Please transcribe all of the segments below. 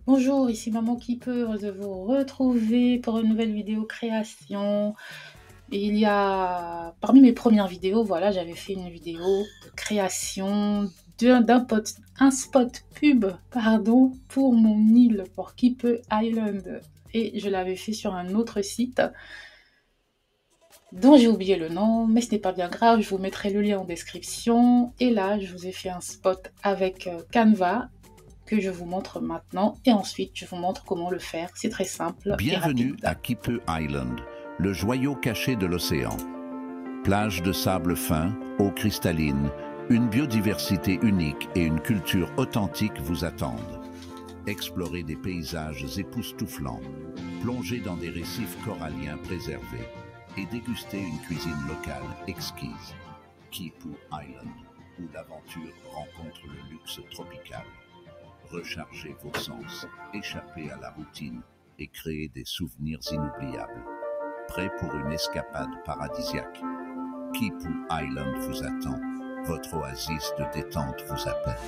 Bonjour, ici Maman qui peut, heureuse de vous retrouver pour une nouvelle vidéo création. Parmi mes premières vidéos, voilà, j'avais fait une vidéo de création un spot pub, pardon, pour mon île, pour Keeper Island. Et je l'avais fait sur un autre site dont j'ai oublié le nom, mais ce n'est pas bien grave, je vous mettrai le lien en description. Et là, je vous ai fait un spot avec Canva que je vous montre maintenant et ensuite je vous montre comment le faire. C'est très simple et Bienvenue rapide. à Keeper Island, le joyau caché de l'océan. Plage de sable fin, eau cristalline, une biodiversité unique et une culture authentique vous attendent. Explorez des paysages époustouflants, plongez dans des récifs coralliens préservés et dégustez une cuisine locale exquise. Keeper Island, où l'aventure rencontre le luxe tropical. Rechargez vos sens, échappez à la routine et créez des souvenirs inoubliables. Prêt pour une escapade paradisiaque? Keeper Island vous attend. Votre oasis de détente vous appelle.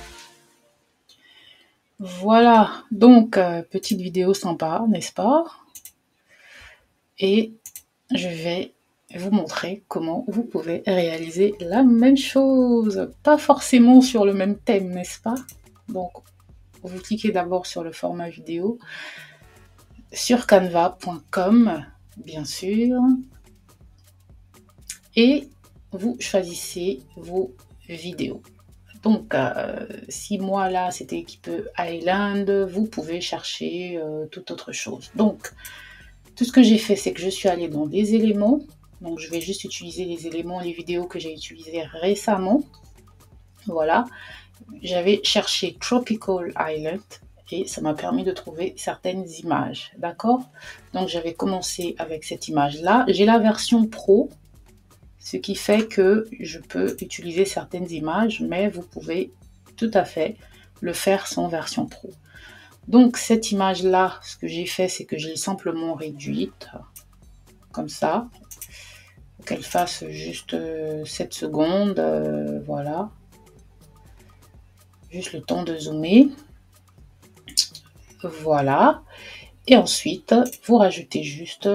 Voilà, donc petite vidéo sympa, n'est-ce pas? Et je vais vous montrer comment vous pouvez réaliser la même chose. Pas forcément sur le même thème, n'est-ce pas? Donc, vous cliquez d'abord sur le format vidéo, sur canva.com, bien sûr, et vous choisissez vos vidéos. Donc, si moi là c'était Keeper Island, vous pouvez chercher toute autre chose. Donc, tout ce que j'ai fait, c'est que je suis allée dans les éléments. Donc, je vais juste utiliser les éléments, les vidéos que j'ai utilisées récemment. Voilà. J'avais cherché Tropical Island et ça m'a permis de trouver certaines images. D'accord? Donc, j'avais commencé avec cette image-là. J'ai la version pro, ce qui fait que je peux utiliser certaines images, mais vous pouvez tout à fait le faire sans version pro. Donc cette image-là, ce que j'ai fait, c'est que je l'ai simplement réduite, comme ça, pour qu'elle fasse juste 7 secondes, voilà. Juste le temps de zoomer. Voilà. Et ensuite, vous rajoutez juste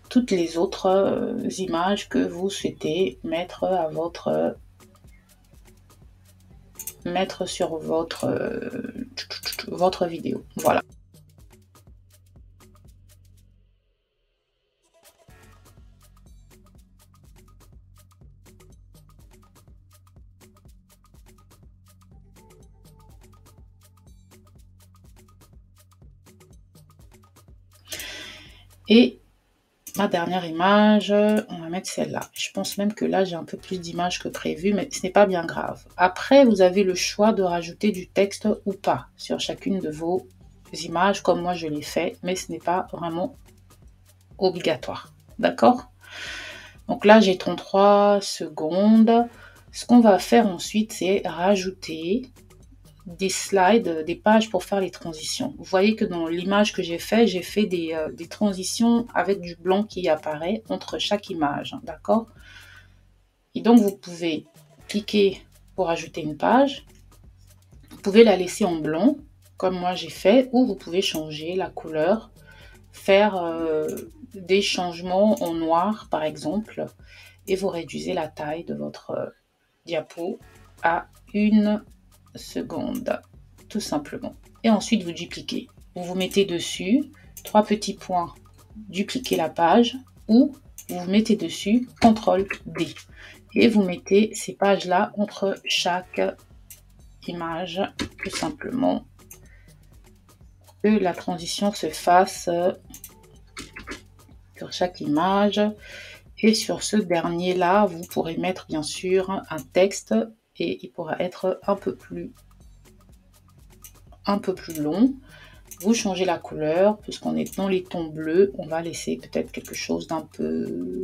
toutes les autres images que vous souhaitez mettre sur votre vidéo. Voilà. Et ma dernière image, on va mettre celle-là. Je pense même que là, j'ai un peu plus d'images que prévu, mais ce n'est pas bien grave. Après, vous avez le choix de rajouter du texte ou pas sur chacune de vos images, comme moi je l'ai fait, mais ce n'est pas vraiment obligatoire. D'accord? Donc là, j'ai 33 secondes. Ce qu'on va faire ensuite, c'est rajouter des slides, des pages pour faire les transitions. Vous voyez que dans l'image que j'ai fait des transitions avec du blanc qui apparaît entre chaque image, d'accord? Et donc, vous pouvez cliquer pour ajouter une page. Vous pouvez la laisser en blanc, comme moi j'ai fait, ou vous pouvez changer la couleur, faire des changements en noir, par exemple, et vous réduisez la taille de votre diapo à 1 seconde, tout simplement. Et ensuite, vous dupliquez. Vous vous mettez dessus, 3 petits points, dupliquez la page, ou vous mettez dessus, CTRL D. Et vous mettez ces pages-là entre chaque image, tout simplement, que la transition se fasse sur chaque image. Et sur ce dernier-là, vous pourrez mettre bien sûr un texte et il pourra être un peu plus long. Vous changez la couleur, puisqu'on est dans les tons bleus, on va laisser peut-être quelque chose d'un peu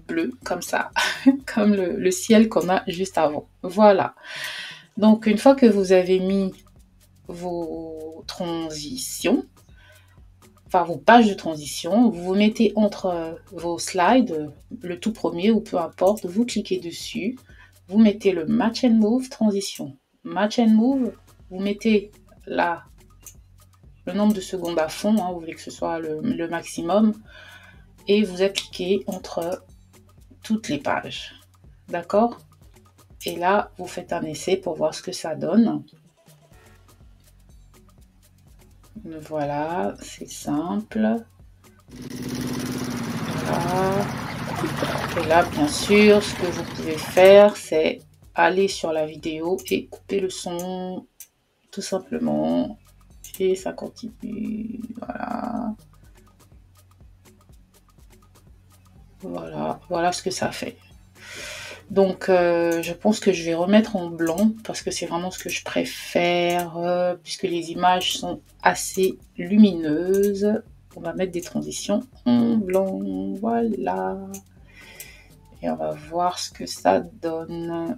bleu, comme ça, comme le ciel qu'on a juste avant. Voilà. Donc, une fois que vous avez mis vos transitions, enfin vos pages de transition, vous vous mettez entre vos slides, le tout premier ou peu importe, vous cliquez dessus, vous mettez le Match and Move transition. Match and Move, vous mettez là le nombre de secondes à fond, hein, vous voulez que ce soit le maximum, et vous appliquez entre toutes les pages, d'accord? Et là, vous faites un essai pour voir ce que ça donne. Voilà, c'est simple. Voilà. Et là, bien sûr, ce que vous pouvez faire, c'est aller sur la vidéo et couper le son, tout simplement. Et ça continue. Voilà. Voilà, voilà ce que ça fait. Donc, je pense que je vais remettre en blanc parce que c'est vraiment ce que je préfère, puisque les images sont assez lumineuses. On va mettre des transitions en blanc, voilà. Et on va voir ce que ça donne.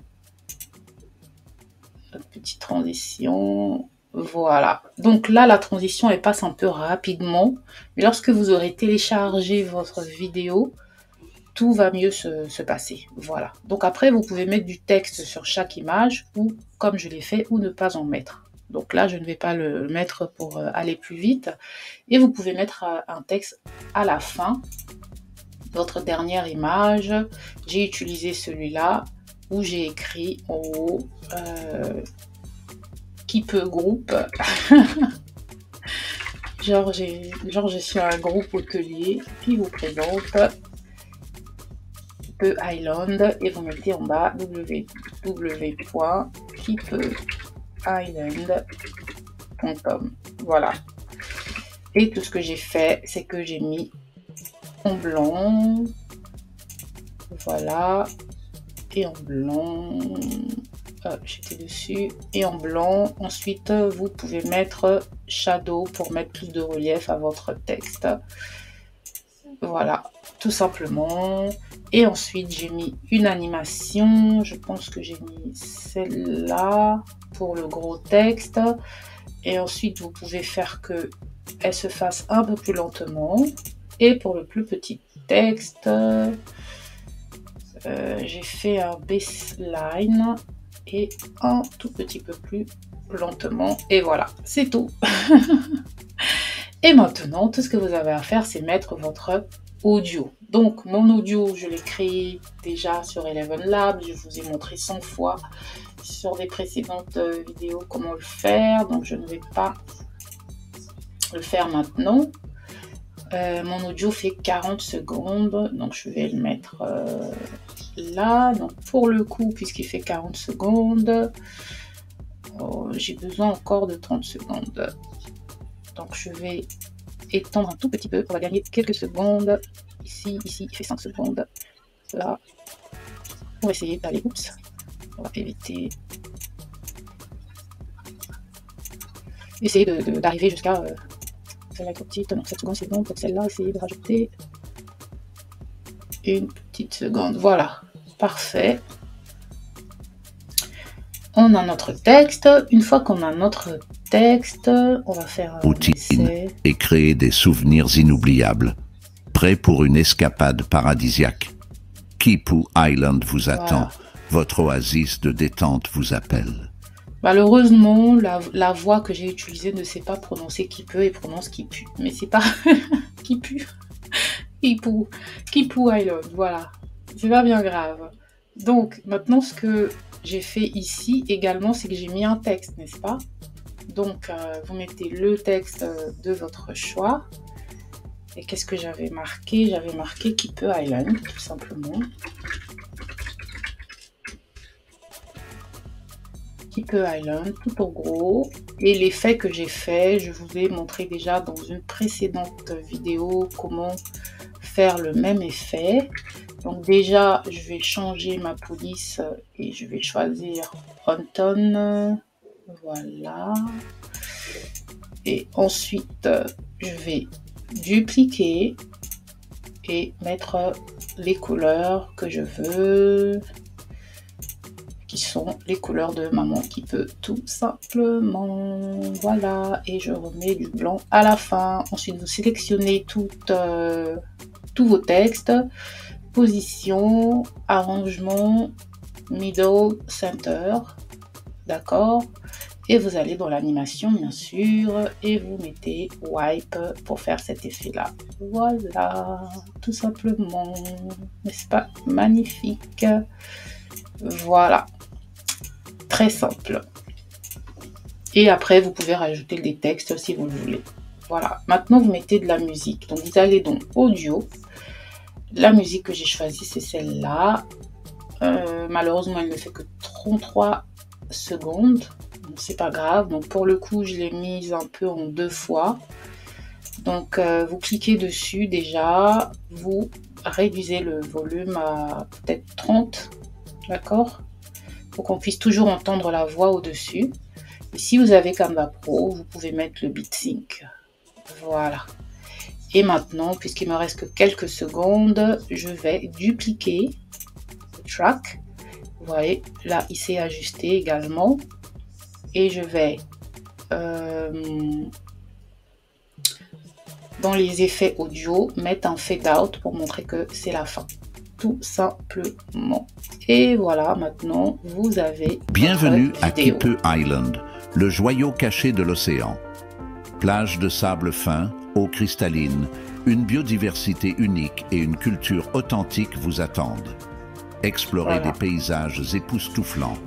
Notre petite transition, voilà. Donc là, la transition, elle passe un peu rapidement. Mais lorsque vous aurez téléchargé votre vidéo, tout va mieux se passer. Voilà. Donc après, vous pouvez mettre du texte sur chaque image ou, comme je l'ai fait, ou ne pas en mettre. Donc là, je ne vais pas le mettre pour aller plus vite. Et vous pouvez mettre un texte à la fin. Votre dernière image, j'ai utilisé celui-là où j'ai écrit en haut qui peut groupe. genre, je suis un groupe hôtelier qui vous présente Island et vous mettez en bas www.kipeisland.com. Voilà. Et tout ce que j'ai fait, c'est que j'ai mis en blanc. Voilà. Et en blanc. J'étais dessus. Et en blanc. Ensuite, vous pouvez mettre shadow pour mettre plus de relief à votre texte. Voilà, tout simplement. Et ensuite, j'ai mis une animation. Je pense que j'ai mis celle-là pour le gros texte. Et ensuite, vous pouvez faire que elle se fasse un peu plus lentement. Et pour le plus petit texte, j'ai fait un baseline et un tout petit peu plus lentement. Et voilà, c'est tout. Et maintenant, tout ce que vous avez à faire, c'est mettre votre audio. Donc, mon audio, je l'ai créé déjà sur Eleven Labs. Je vous ai montré 100 fois sur des précédentes vidéos comment le faire. Donc, je ne vais pas le faire maintenant. Mon audio fait 40 secondes. Donc, je vais le mettre là. Donc, pour le coup, puisqu'il fait 40 secondes, j'ai besoin encore de 30 secondes. Donc, je vais étendre un tout petit peu. On va gagner quelques secondes. Ici, il fait 5 secondes. Là, pour essayer d'aller. Oups. On va éviter. Essayer d'arriver jusqu'à celle-là petite. Donc, 7 secondes, c'est bon. Pour celle-là, essayer de rajouter une petite seconde. Voilà. Parfait. On a notre texte. Une fois qu'on a notre texte, on va faire un essai. Et créer des souvenirs inoubliables. Prêt pour une escapade paradisiaque. Kipu Island vous attend. Voilà. Votre oasis de détente vous appelle. Malheureusement, la voix que j'ai utilisée ne sait pas prononcer qui peut et prononce qui pue. Mais c'est pas qui pue. Kipu Island, voilà. C'est pas bien grave. Donc, maintenant, ce que j'ai fait ici également, c'est que j'ai mis un texte, n'est-ce pas? Donc, vous mettez le texte de votre choix. Et qu'est-ce que j'avais marqué? J'avais marqué Kipe Island, tout simplement. Kipe Island, tout en gros. Et l'effet que j'ai fait, je vous ai montré déjà dans une précédente vidéo comment faire le même effet. Donc déjà, je vais changer ma police et je vais choisir Fronton. Voilà. Et ensuite, je vais dupliquer et mettre les couleurs que je veux, qui sont les couleurs de maman qui peut tout simplement. Voilà, et je remets du blanc à la fin. Ensuite, vous sélectionnez tous vos textes, position, arrangement, middle, center, d'accord. Et vous allez dans l'animation, bien sûr, et vous mettez wipe pour faire cet effet-là. Voilà, tout simplement. N'est-ce pas magnifique? Voilà, très simple. Et après, vous pouvez rajouter des textes si vous le voulez. Voilà, maintenant vous mettez de la musique. Donc vous allez dans audio. La musique que j'ai choisie, c'est celle-là. Malheureusement, elle ne fait que 33 secondes. C'est pas grave. Donc pour le coup, je l'ai mise un peu en 2 fois. Donc vous cliquez dessus déjà. Vous réduisez le volume à peut-être 30. D'accord? Pour qu'on puisse toujours entendre la voix au-dessus. Et si vous avez Canva Pro, vous pouvez mettre le beat sync. Voilà. Et maintenant, puisqu'il me reste que quelques secondes, je vais dupliquer le track. Vous voyez, là, il s'est ajusté également. Et je vais dans les effets audio mettre un fade out pour montrer que c'est la fin. Tout simplement. Et voilà, maintenant, vous avez Bienvenue à Kipe Island, le joyau caché de l'océan. Plage de sable fin, eau cristalline, une biodiversité unique et une culture authentique vous attendent. Explorez des paysages époustouflants,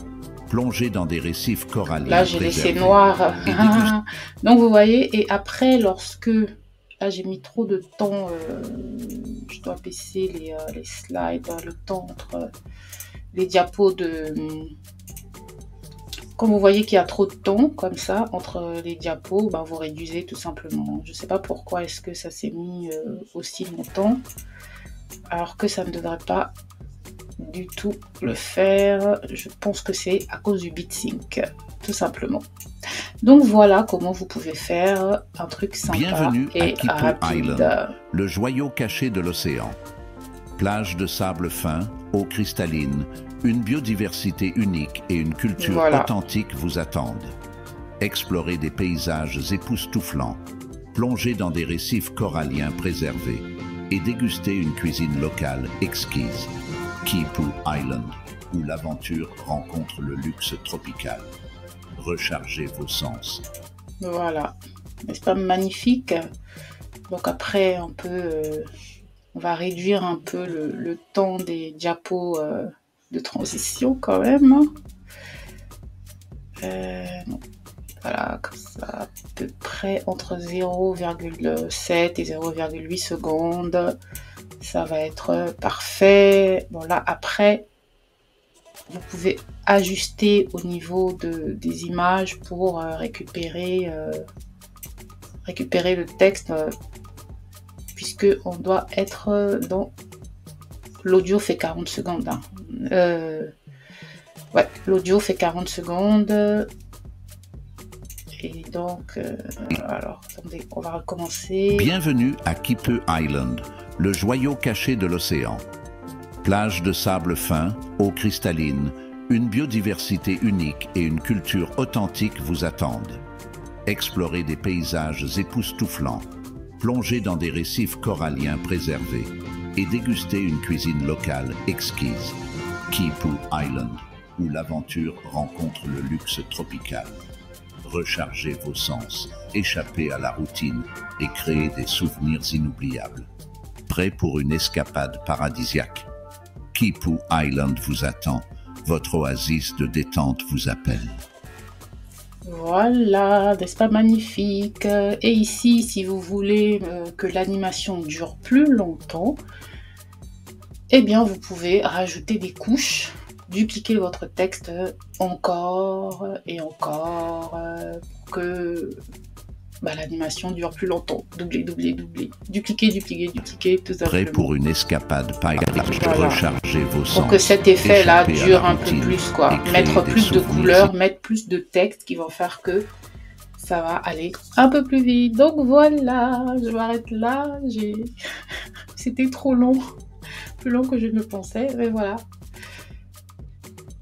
plongez dans des récifs coralliens. Là, j'ai laissé noir. Donc, vous voyez, et après, lorsque... Là, j'ai mis trop de temps. Je dois baisser les slides, le temps entre les diapos de... Quand vous voyez qu'il y a trop de temps, comme ça, entre les diapos, ben, vous réduisez tout simplement. Je ne sais pas pourquoi est-ce que ça s'est mis aussi longtemps, alors que ça ne devrait pas du tout le faire. Je pense que c'est à cause du beat sync, tout simplement. Donc voilà comment vous pouvez faire un truc sympa. Bienvenue et à Kipe rapide. Island, le joyau caché de l'océan. Plage de sable fin, eau cristalline, une biodiversité unique et une culture authentique vous attendent. Explorez des paysages époustouflants, plongez dans des récifs coralliens préservés et dégustez une cuisine locale exquise. Kipe Island, où l'aventure rencontre le luxe tropical. Rechargez vos sens. Voilà, n'est-ce pas magnifique? Donc après, on va réduire un peu le temps des diapos de transition quand même. Voilà, comme ça, à peu près entre 0,7 et 0,8 secondes. Ça va être parfait. Bon là, après... Vous pouvez ajuster au niveau des images pour récupérer le texte, puisque on doit être dans... L'audio fait 40 secondes. Hein. Ouais, l'audio fait 40 secondes. Et donc, alors, attendez, on va recommencer. Bienvenue à Kipe Island, le joyau caché de l'océan. Plage de sable fin, eau cristalline, une biodiversité unique et une culture authentique vous attendent. Explorez des paysages époustouflants, plongez dans des récifs coralliens préservés et dégustez une cuisine locale exquise. Kipe Island, où l'aventure rencontre le luxe tropical. Rechargez vos sens, échappez à la routine et créez des souvenirs inoubliables. Prêt pour une escapade paradisiaque? Kipe Island vous attend, votre oasis de détente vous appelle. Voilà, n'est-ce pas magnifique? Et ici, si vous voulez que l'animation dure plus longtemps, eh bien vous pouvez rajouter des couches, dupliquer votre texte encore et encore pour que l'animation dure plus longtemps. Doubler, dupliquer, tout simplement. Prêt pour une escapade paradisiaque, rechargez vos sens. Pour que cet effet-là dure un peu plus, quoi. Mettre plus de couleurs, mettre plus de texte qui vont faire que ça va aller un peu plus vite. Donc voilà, je m'arrête là. C'était trop long, plus long que je ne pensais, mais voilà.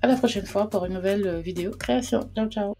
À la prochaine fois pour une nouvelle vidéo création. Ciao, ciao.